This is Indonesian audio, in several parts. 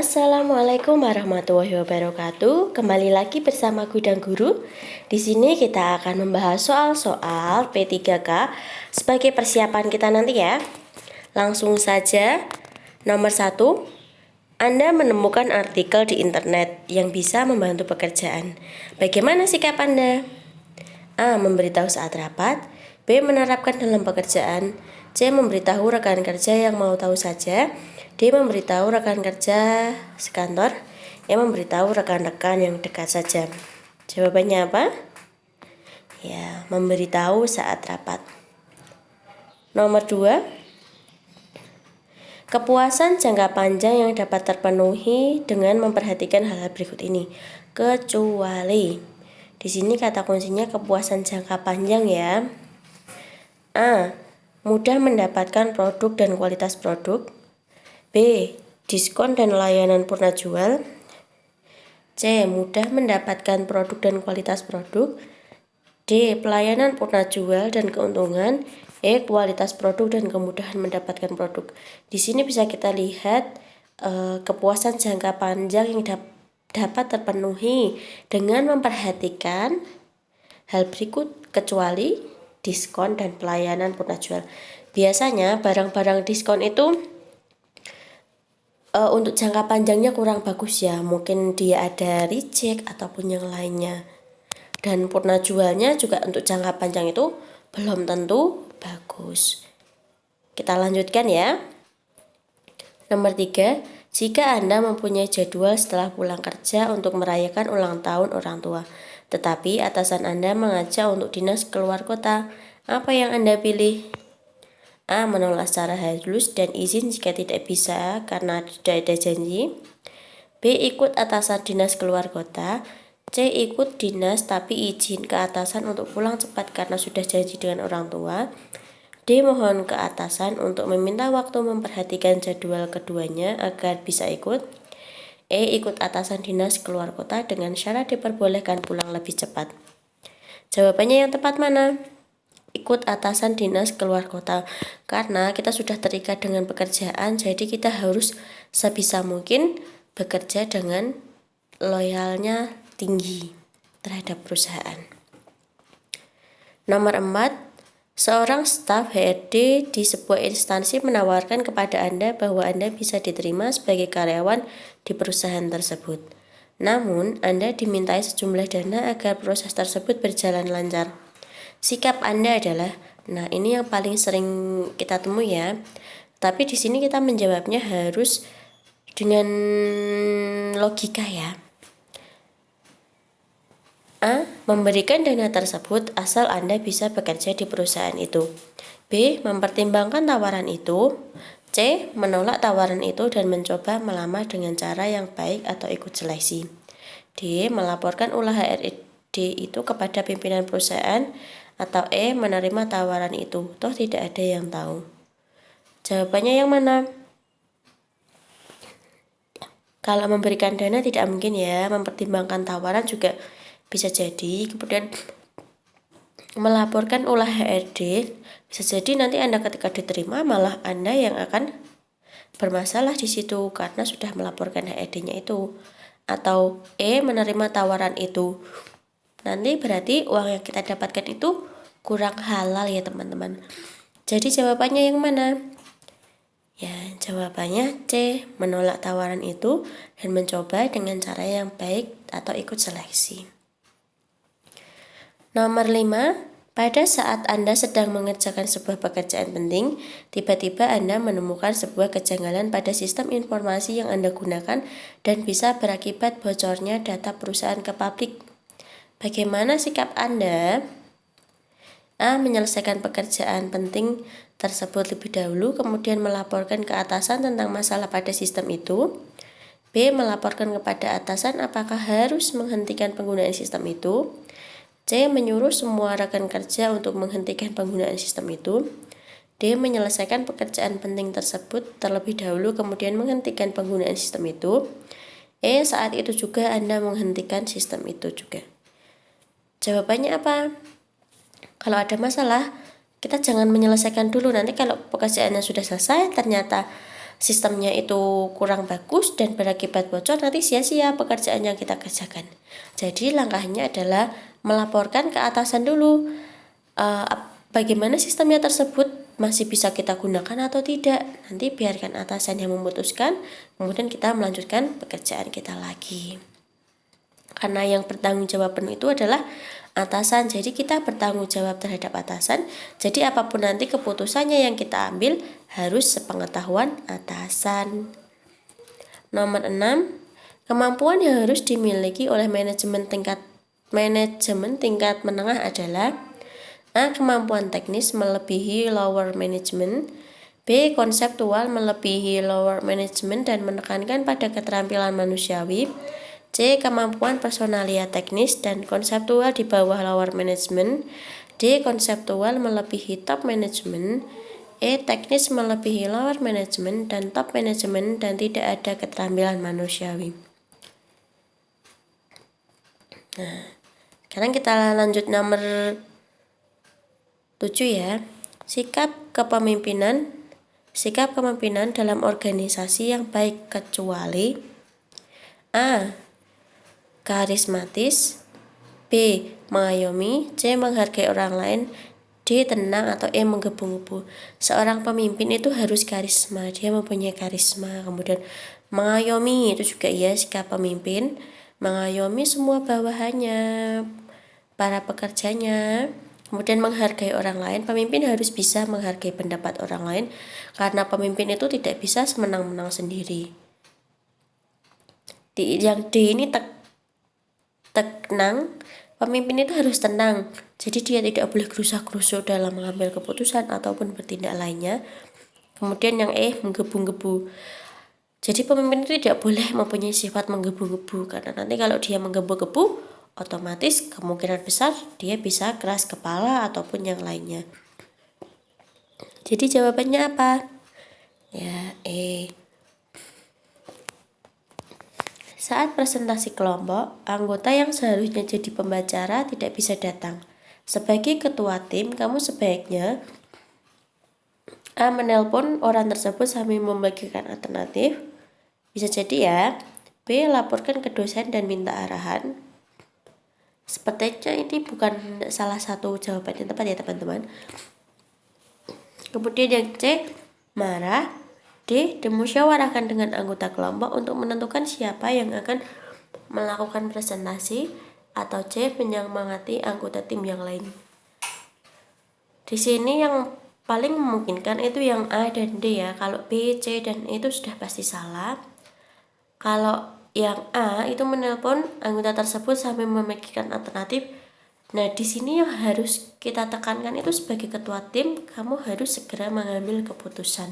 Assalamualaikum warahmatullahi wabarakatuh. Kembali lagi bersama Gudang Guru. Di sini kita akan membahas soal-soal P3K sebagai persiapan kita nanti ya. Langsung saja. Nomor 1, Anda menemukan artikel di internet yang bisa membantu pekerjaan. Bagaimana sikap Anda? A. Memberitahu saat rapat. B. Menerapkan dalam pekerjaan. C. Memberitahu rekan kerja yang mau tahu saja. D. Memberitahu rekan kerja sekantor. E. Memberitahu rekan-rekan yang dekat saja. Jawabannya apa? Ya, memberitahu saat rapat. Nomor 2, kepuasan jangka panjang yang dapat terpenuhi dengan memperhatikan hal-hal berikut ini. Kecuali. Di sini kata kuncinya kepuasan jangka panjang ya. A. Mudah mendapatkan produk dan kualitas produk. B. Diskon dan layanan purna jual. C. Mudah mendapatkan produk dan kualitas produk. D. Pelayanan purna jual dan keuntungan. E. Kualitas produk dan kemudahan mendapatkan produk. Di sini bisa kita lihat kepuasan jangka panjang yang dapat terpenuhi dengan memperhatikan hal berikut kecuali diskon dan pelayanan purna jual. Biasanya barang-barang diskon itu untuk jangka panjangnya kurang bagus ya, mungkin dia ada reject ataupun yang lainnya. Dan purna jualnya juga untuk jangka panjang itu belum tentu bagus. Kita lanjutkan ya. Nomor 3, jika Anda mempunyai jadwal setelah pulang kerja untuk merayakan ulang tahun orang tua, tetapi atasan Anda mengajak untuk dinas keluar kota, apa yang Anda pilih? A. Menolak secara halus dan izin jika tidak bisa karena tidak ada janji. B. Ikut atasan dinas keluar kota. C. Ikut dinas tapi izin ke atasan untuk pulang cepat karena sudah janji dengan orang tua. D. Mohon ke atasan untuk meminta waktu memperhatikan jadwal keduanya agar bisa ikut. E. Ikut atasan dinas keluar kota dengan syarat diperbolehkan pulang lebih cepat. Jawabannya yang tepat mana? Ikut atasan dinas keluar kota, karena kita sudah terikat dengan pekerjaan, jadi kita harus sebisa mungkin bekerja dengan loyalnya tinggi terhadap perusahaan. Nomor 4, seorang staf HRD di sebuah instansi menawarkan kepada Anda bahwa Anda bisa diterima sebagai karyawan di perusahaan tersebut. Namun, Anda dimintai sejumlah dana agar proses tersebut berjalan lancar. Sikap Anda adalah, nah ini yang paling sering kita temui ya. Tapi di sini kita menjawabnya harus dengan logika ya. A. Memberikan dana tersebut asal Anda bisa bekerja di perusahaan itu. B. Mempertimbangkan tawaran itu. C. Menolak tawaran itu dan mencoba melamar dengan cara yang baik atau ikut seleksi. D. Melaporkan ulah HRD itu kepada pimpinan perusahaan. Atau E. Menerima tawaran itu, toh tidak ada yang tahu. Jawabannya yang mana? Kalau memberikan dana tidak mungkin ya, mempertimbangkan tawaran juga bisa jadi. Kemudian melaporkan ulah HRD, bisa jadi nanti Anda ketika diterima malah Anda yang akan bermasalah di situ karena sudah melaporkan HRD-nya itu. Atau E. Menerima tawaran itu, nanti berarti uang yang kita dapatkan itu kurang halal ya teman-teman. Jadi jawabannya yang mana? Ya, jawabannya C. Menolak tawaran itu dan mencoba dengan cara yang baik atau ikut seleksi. Nomor 5, pada saat Anda sedang mengerjakan sebuah pekerjaan penting, tiba-tiba Anda menemukan sebuah kejanggalan pada sistem informasi yang Anda gunakan dan bisa berakibat bocornya data perusahaan ke publik. Bagaimana sikap Anda? A. Menyelesaikan pekerjaan penting tersebut lebih dahulu, kemudian melaporkan ke atasan tentang masalah pada sistem itu. B. Melaporkan kepada atasan apakah harus menghentikan penggunaan sistem itu. C. Menyuruh semua rekan kerja untuk menghentikan penggunaan sistem itu. D. Menyelesaikan pekerjaan penting tersebut terlebih dahulu, kemudian menghentikan penggunaan sistem itu. E. Saat itu juga Anda menghentikan sistem itu juga. Jawabannya apa? Kalau ada masalah, kita jangan menyelesaikan dulu. Nanti kalau pekerjaannya sudah selesai, ternyata sistemnya itu kurang bagus dan berakibat bocor, nanti sia-sia pekerjaan yang kita kerjakan. Jadi langkahnya adalah melaporkan ke atasan dulu, bagaimana sistemnya tersebut, masih bisa kita gunakan atau tidak. Nanti biarkan atasan yang memutuskan, kemudian kita melanjutkan pekerjaan kita lagi. Karena yang bertanggung jawab penuh itu adalah atasan, jadi kita bertanggung jawab terhadap atasan. Jadi apapun nanti keputusannya yang kita ambil harus sepengetahuan atasan. Nomor 6, kemampuan yang harus dimiliki oleh manajemen tingkat menengah adalah: A. Kemampuan teknis melebihi lower management. B. Konseptual melebihi lower management dan menekankan pada keterampilan manusiawi. C. Kemampuan personalia teknis dan konseptual di bawah lower management. D. Konseptual melebihi top management. E. Teknis melebihi lower management dan top management dan tidak ada keterampilan manusiawi. Nah, sekarang kita lanjut nomor 7 ya. Sikap kepemimpinan dalam organisasi yang baik kecuali: A. Karismatis, B. Mengayomi, C. Menghargai orang lain, D. Tenang atau E. Menggebu-gebu. Seorang pemimpin itu harus karisma, dia mempunyai karisma. Kemudian mengayomi itu juga ya sikap pemimpin, mengayomi semua bawahannya, para pekerjanya. Kemudian menghargai orang lain, pemimpin harus bisa menghargai pendapat orang lain, karena pemimpin itu tidak bisa semenang-menang sendiri. Yang D ini tenang, pemimpin itu harus tenang, jadi dia tidak boleh gerusa-gerusu dalam mengambil keputusan ataupun bertindak lainnya. Kemudian yang E, menggebu-gebu, jadi pemimpin itu tidak boleh mempunyai sifat menggebu-gebu, karena nanti kalau dia menggebu-gebu, otomatis kemungkinan besar dia bisa keras kepala ataupun yang lainnya. Jadi jawabannya apa? Ya, E. Saat presentasi kelompok, anggota yang seharusnya jadi pembicara tidak bisa datang. Sebagai ketua tim, kamu sebaiknya A. Menelpon orang tersebut sambil membagikan alternatif. Bisa jadi ya. B. Laporkan ke dosen dan minta arahan. Sepertinya ini bukan salah satu jawaban yang tepat ya teman-teman. Kemudian yang C. Marah. D. Dimusyawarahkan dengan anggota kelompok untuk menentukan siapa yang akan melakukan presentasi. Atau C. Menyemangati anggota tim yang lain. Di sini yang paling memungkinkan itu yang A dan D ya. Kalau B, C, dan E itu sudah pasti salah. Kalau yang A itu menelpon anggota tersebut sambil memikirkan alternatif. Nah, di sini yang harus kita tekankan itu sebagai ketua tim, kamu harus segera mengambil keputusan.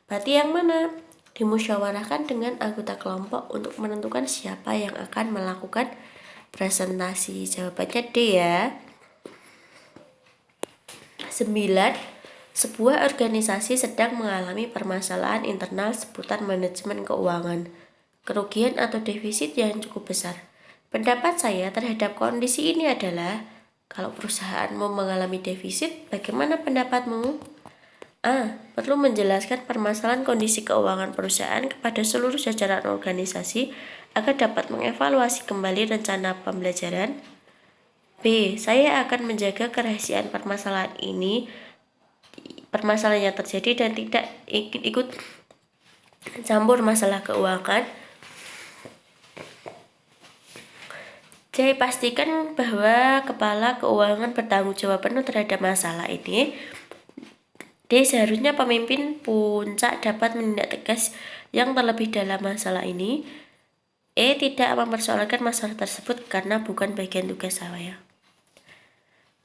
Berarti yang mana? Dimusyawarahkan dengan anggota kelompok untuk menentukan siapa yang akan melakukan presentasi. Jawabannya D ya. 9. Sebuah organisasi sedang mengalami permasalahan internal seputar manajemen keuangan, kerugian atau defisit yang cukup besar. Pendapat saya terhadap kondisi ini adalah, kalau perusahaanmu mengalami defisit, bagaimana pendapatmu? A. Perlu menjelaskan permasalahan kondisi keuangan perusahaan kepada seluruh jajaran organisasi agar dapat mengevaluasi kembali rencana pembelajaran. B. Saya akan menjaga kerahasiaan permasalahan yang terjadi dan tidak ikut campur masalah keuangan. C. Pastikan bahwa kepala keuangan bertanggung jawab penuh terhadap masalah ini. D. Seharusnya pemimpin puncak dapat menindak tegas yang terlebih dalam masalah ini. E. Tidak mempersoalkan masalah tersebut karena bukan bagian tugas saya.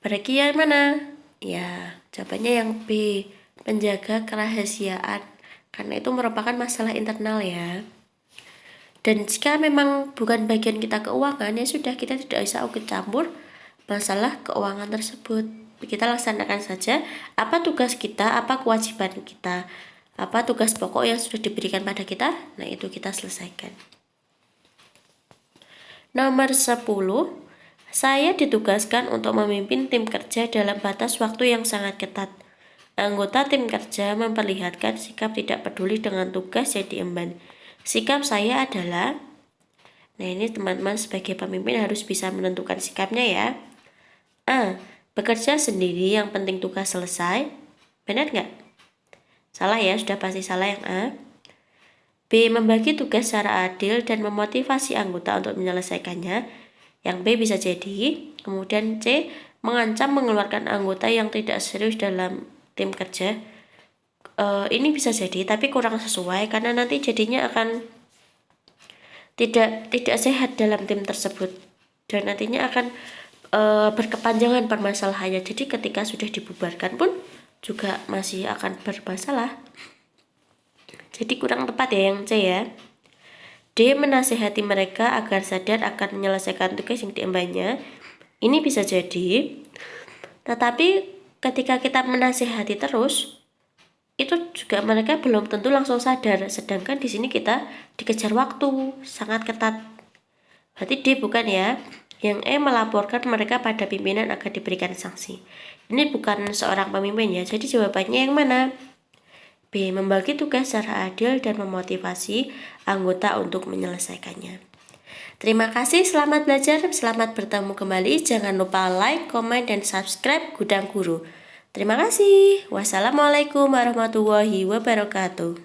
Bagi yang mana? Ya, jawabannya yang B. Menjaga kerahasiaan, karena itu merupakan masalah internal ya. Dan jika memang bukan bagian kita keuangan, ya sudah, kita tidak bisa ikut campur masalah keuangan tersebut. Kita laksanakan saja apa tugas kita, apa kewajiban kita, apa tugas pokok yang sudah diberikan pada kita, nah itu kita selesaikan. Nomor 10, saya ditugaskan untuk memimpin tim kerja dalam batas waktu yang sangat ketat. Anggota tim kerja memperlihatkan sikap tidak peduli dengan tugas yang diemban. Sikap saya adalah, nah ini teman-teman sebagai pemimpin harus bisa menentukan sikapnya ya. A. Bekerja sendiri, yang penting tugas selesai. Benar nggak? Salah ya, sudah pasti salah yang A. B. Membagi tugas secara adil dan memotivasi anggota untuk menyelesaikannya. Yang B bisa jadi. Kemudian C. Mengancam mengeluarkan anggota yang tidak serius dalam tim kerja. Ini bisa jadi tapi kurang sesuai karena nanti jadinya akan tidak sehat dalam tim tersebut dan nantinya akan berkepanjangan permasalahannya. Jadi ketika sudah dibubarkan pun juga masih akan bermasalah. Jadi kurang tepat ya yang C ya. D. Menasihati mereka agar sadar akan menyelesaikan tugas yang diembannya. Ini bisa jadi. Tetapi ketika kita menasihati terus, itu juga mereka belum tentu langsung sadar. Sedangkan di sini kita dikejar waktu sangat ketat. Berarti D bukan ya. Yang E. Melaporkan mereka pada pimpinan agar diberikan sanksi. Ini bukan seorang pemimpin ya. Jadi jawabannya yang mana? B. Membagi tugas secara adil dan memotivasi anggota untuk menyelesaikannya. Terima kasih, selamat belajar, selamat bertemu kembali. Jangan lupa like, komen, dan subscribe Gudang Guru. Terima kasih. Wassalamualaikum warahmatullahi wabarakatuh.